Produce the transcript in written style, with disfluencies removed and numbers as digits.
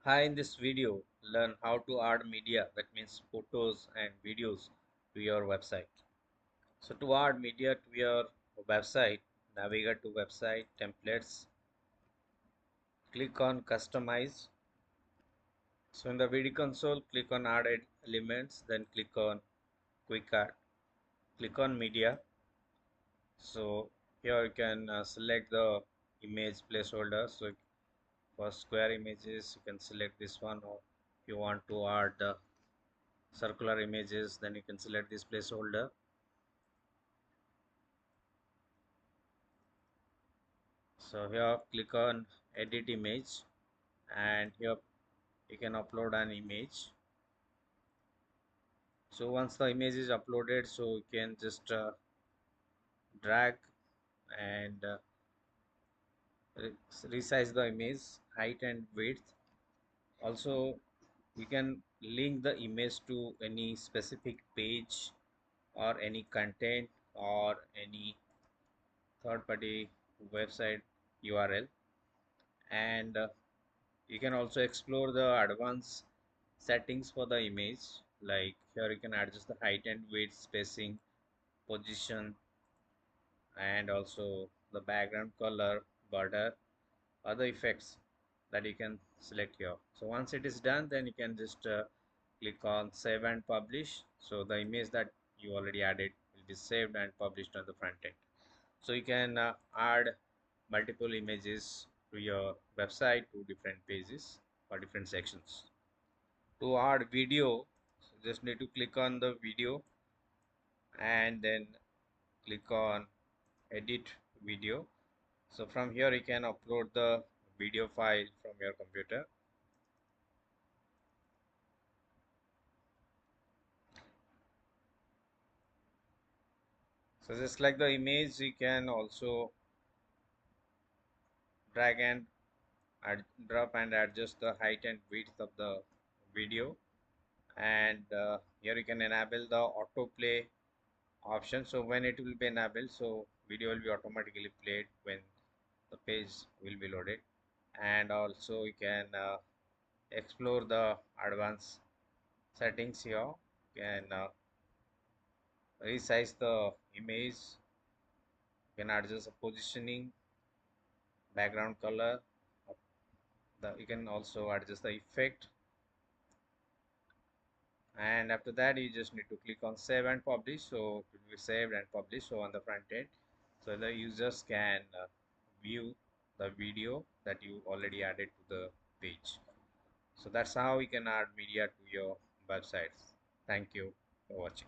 Hi, in this video, learn how to add media, that means photos and videos to your website. So to add media to your website, navigate to website, templates, click on customize. So in the video console, click on added elements, then click on quick add, click on media. So here you can select the image placeholder. So for square images, you can select this one, or if you want to add circular images, then you can select this placeholder. So here click on edit image, and here you can upload an image. So once the image is uploaded, so you can just drag and resize the image height and width. Also you can link the image to any specific page or any content or any third party website URL. And you can also explore the advanced settings for the image. Like here you can adjust the height and width, spacing, position, and also the background color, border, other effects that you can select here. So once it is done, then you can just click on save and publish. So the image that you already added will be saved and published on the front end. So you can add multiple images to your website to different pages or different sections. To add video, so just need to click on the video and then click on edit video. So from here you can upload the video file from your computer. So just like the image, you can also drag and drop and adjust the height and width of the video. And here you can enable the autoplay option. So when it will be enabled, so video will be automatically played when the page will be loaded. And also you can explore the advanced settings here. You can resize the image, you can adjust the positioning, background color, you can also adjust the effect. And after that you just need to click on save and publish, so it will be saved and published so on the front end, so the users can view the video that you already added to the page. So that's how you can add media to your websites. Thank you for watching.